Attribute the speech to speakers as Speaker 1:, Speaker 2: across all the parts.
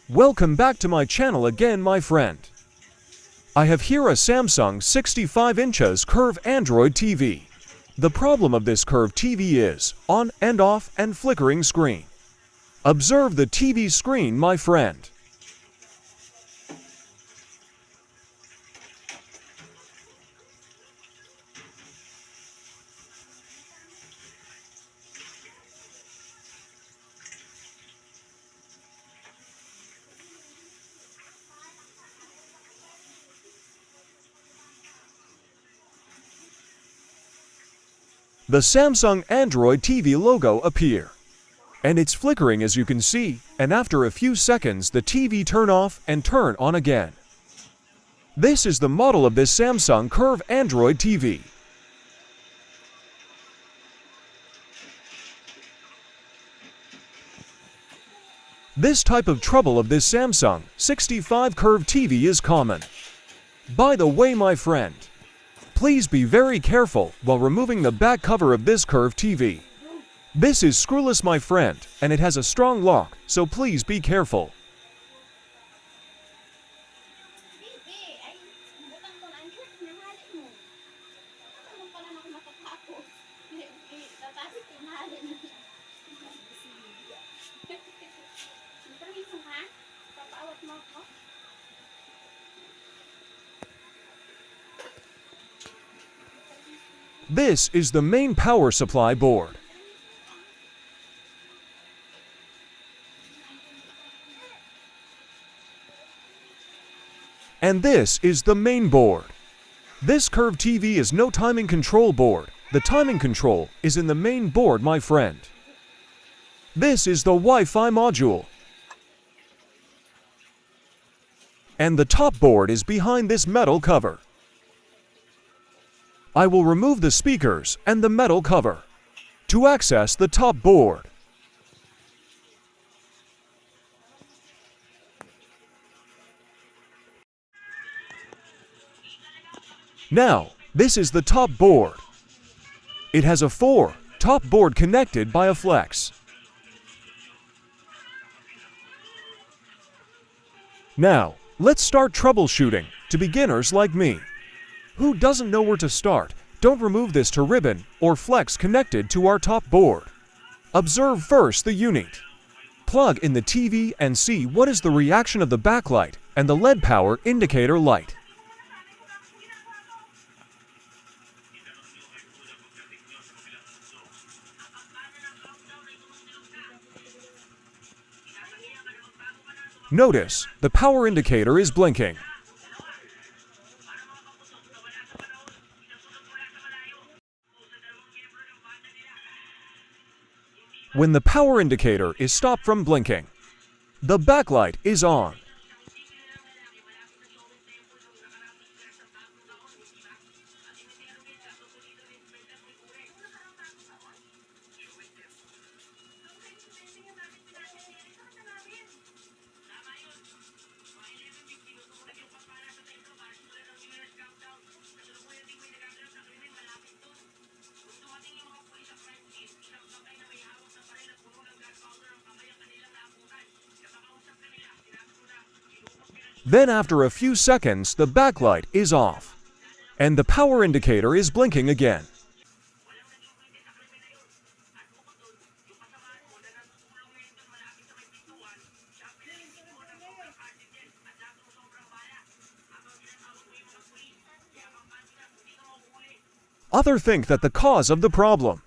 Speaker 1: Welcome back to my channel again, my friend. I have here a Samsung 65 inches curved Android TV. The problem of this curved TV is on and off and flickering screen. Observe the TV screen, my friend. The Samsung Android TV logo appear. And it's flickering as you can see, and after a few seconds the TV turn off and turn on again. This is the model of this Samsung curved Android TV. This type of trouble of this Samsung 65 curved TV is common. By the way, my friend, please be very careful while removing the back cover of this curved TV. This is screwless, my friend, and it has a strong lock, so please be careful. This is the main power supply board. And this is the main board. This curved TV is no timing control board. The timing control is in the main board, my friend. This is the Wi-Fi module. And the top board is behind this metal cover. I will remove the speakers and the metal cover to access the top board. Now, this is the top board. It has a top board connected by a flex. Now, let's start troubleshooting to beginners like me. Who doesn't know where to start? Don't remove this to ribbon or flex connected to our top board. Observe first the unit. Plug in the TV and see what is the reaction of the backlight and the LED power indicator light. Notice the power indicator is blinking. When the power indicator is stopped from blinking, the backlight is on. Then after a few seconds, the backlight is off, and the power indicator is blinking again. Others think that the cause of the problem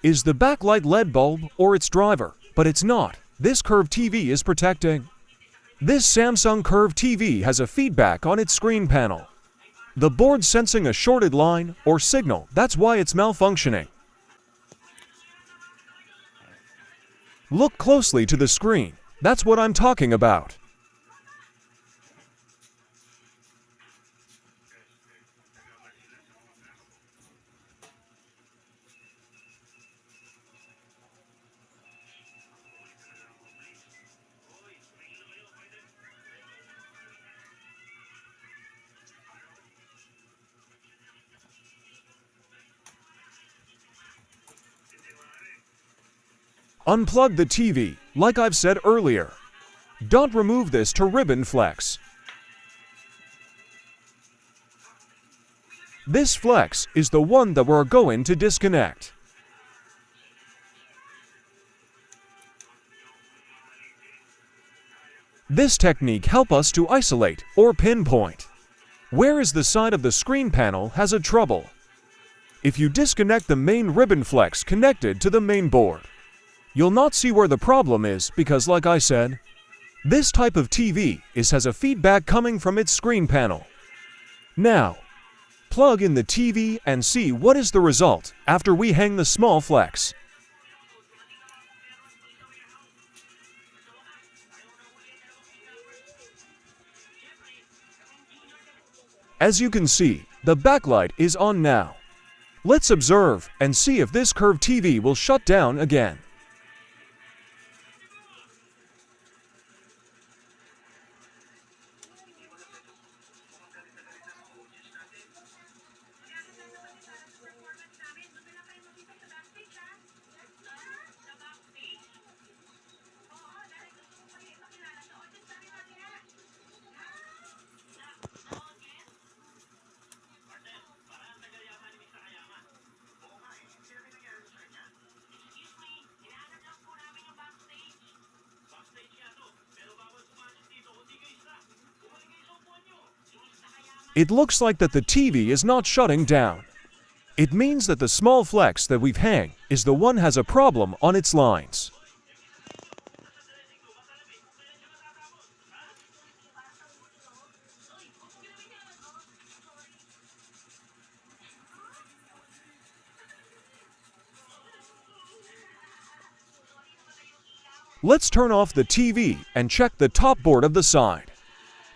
Speaker 1: is the backlight LED bulb or its driver, but it's not. This curved TV is protecting. This Samsung curved TV has a feedback on its screen panel. The board sensing a shorted line or signal, that's why it's malfunctioning. Look closely to the screen, that's what I'm talking about. Unplug the TV, like I've said earlier. Don't remove this to ribbon flex. This flex is the one that we're going to disconnect. This technique helps us to isolate or pinpoint where is the side of the screen panel has a trouble. If you disconnect the main ribbon flex connected to the main board, you'll not see where the problem is because, like I said, this type of TV has a feedback coming from its screen panel. Now, plug in the TV and see what is the result after we hang the small flex. As you can see, the backlight is on now. Let's observe and see if this curved TV will shut down again. It looks like that the TV is not shutting down. It means that the small flex that we've hung is the one has a problem on its lines. Let's turn off the TV and check the top board of the side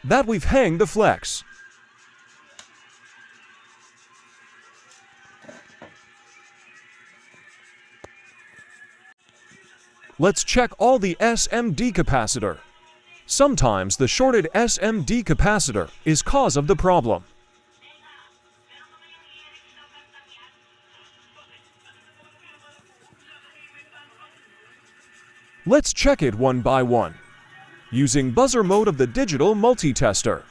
Speaker 1: that we've hung the flex. Let's check all the SMD capacitor. Sometimes the shorted SMD capacitor is cause of the problem. Let's check it one by one, using buzzer mode of the digital multi-tester.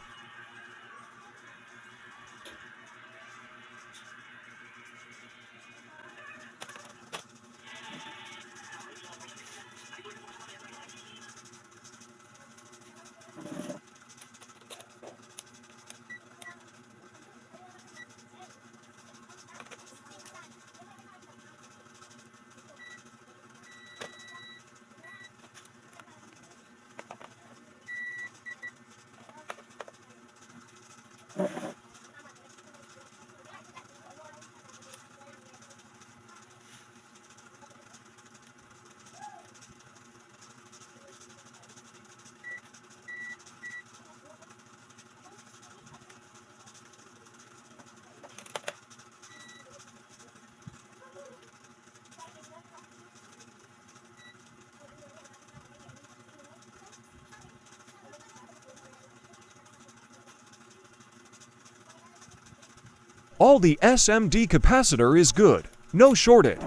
Speaker 1: All the SMD capacitor is good, no shorted.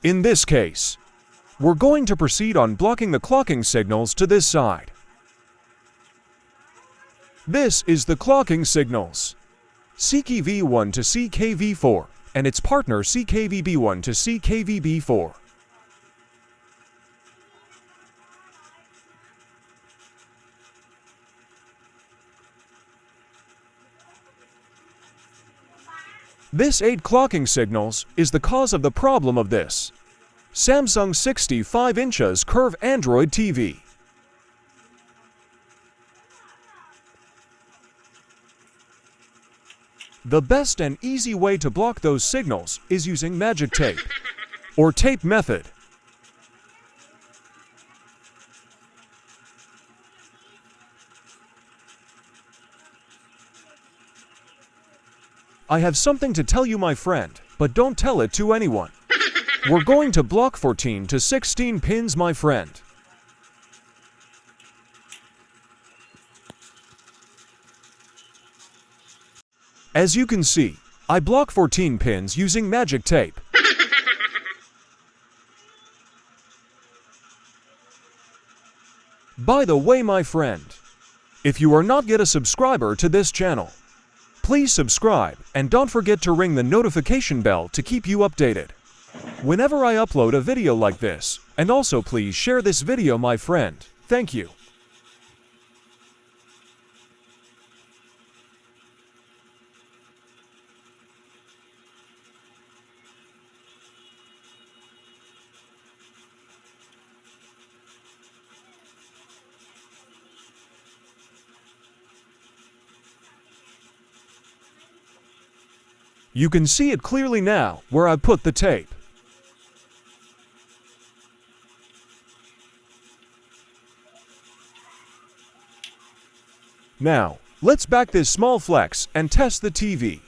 Speaker 1: In this case, we're going to proceed on blocking the clocking signals to this side. This is the clocking signals, CKV1 to CKV4, and its partner CKVB1 to CKVB4. This 8 clocking signals is the cause of the problem of this Samsung 65 inches curved Android TV. The best and easy way to block those signals is using magic tape or tape method. I have something to tell you, my friend, but don't tell it to anyone. We're going to block 14 to 16 pins, my friend. As you can see, I block 14 pins using magic tape. By the way, my friend, if you are not yet a subscriber to this channel, please subscribe and don't forget to ring the notification bell to keep you updated whenever I upload a video like this. And also please share this video, my friend. Thank you. You can see it clearly now where I put the tape. Now, let's back this small flex and test the TV.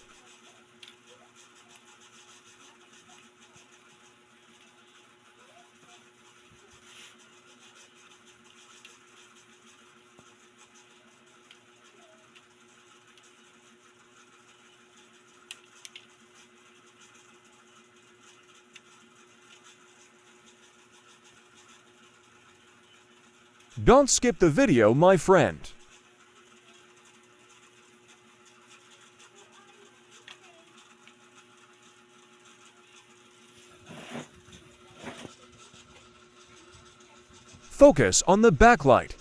Speaker 1: Don't skip the video, my friend. Focus on the backlight.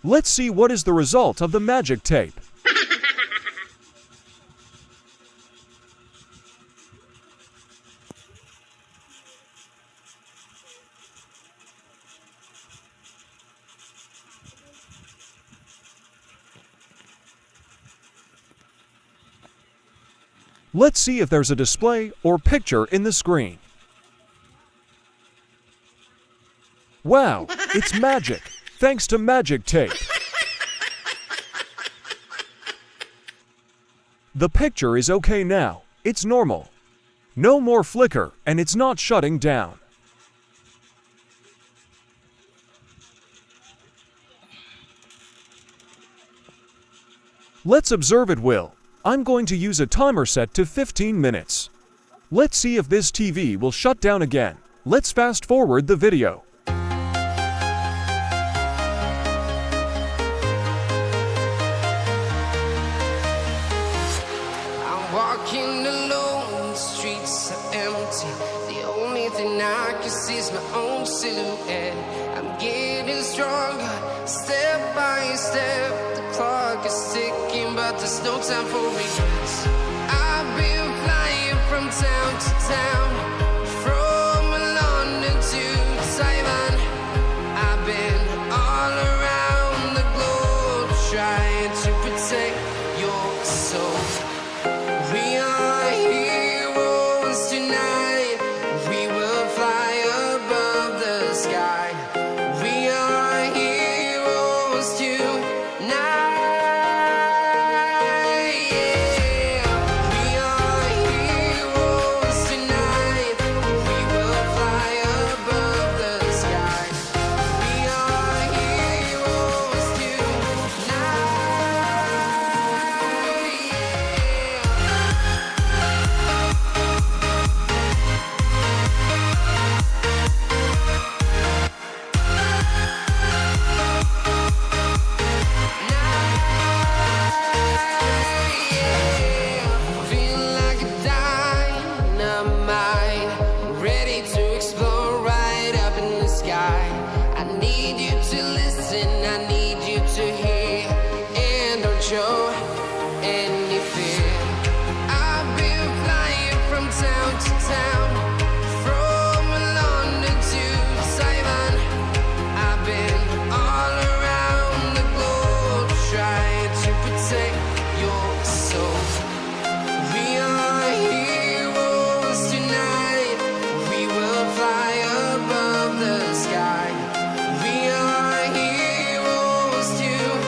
Speaker 1: Let's see what is the result of the magic tape. Let's see if there's a display or picture in the screen. Wow, it's magic, thanks to magic tape. The picture is okay now, it's normal. No more flicker and it's not shutting down. Let's observe it will. I'm going to use a timer set to 15 minutes. Let's see if this TV will shut down again. Let's fast forward the video.
Speaker 2: I'm walking alone, the streets are empty. The only thing I can see is my own silhouette. I'm getting stronger, step by step. The clock is ticking, but there's no time for regrets. I've been flying from town to town, from London to Taiwan. I've been all around the globe, trying to protect your soul. We are heroes tonight. We will fly above the sky. We are heroes tonight. Show any fear. I've been flying from town to town, from London to Taiwan. I've been all around the globe, trying to protect your soul. We are heroes tonight. We will fly above the sky. We are heroes tonight.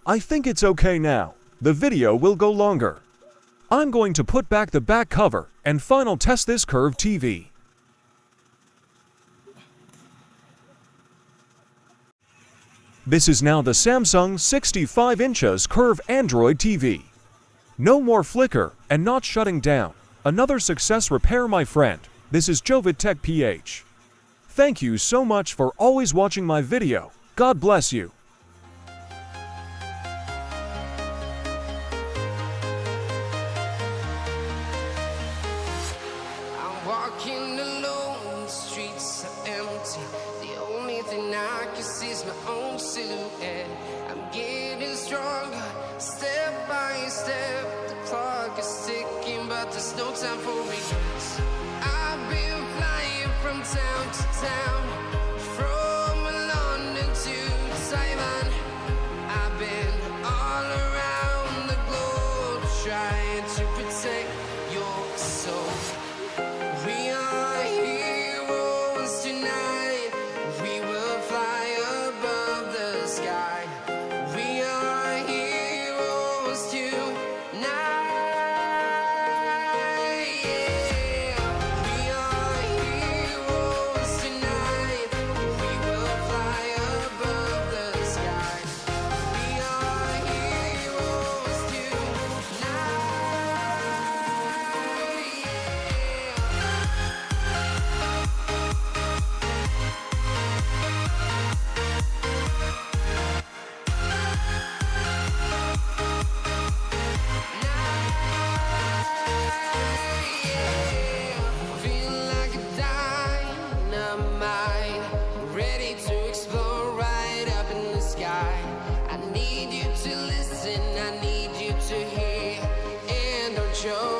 Speaker 1: I think it's okay now. The video will go longer. I'm going to put back the back cover and final test this curved TV. This is now the Samsung 65 inches curve Android TV. No more flicker and not shutting down. Another success repair, my friend. This is Jovid Tech PH. Thank you so much for always watching my video. God bless you.
Speaker 2: I'm walking alone, the streets are empty. The only thing I can see is my own silhouette. I'm getting stronger, step by step. The clock is ticking, but there's no time for regrets. I've been flying from town to town, from London to Taiwan. I've been all around the globe trying to protect your soul. We are heroes tonight. We will fly above the sky. We are heroes tonight. Yeah. We are heroes tonight. We will fly above the sky. We are heroes tonight. Feel like a dynamite, ready to explode right up in the sky. I need you to listen, I need you to hear, and don't show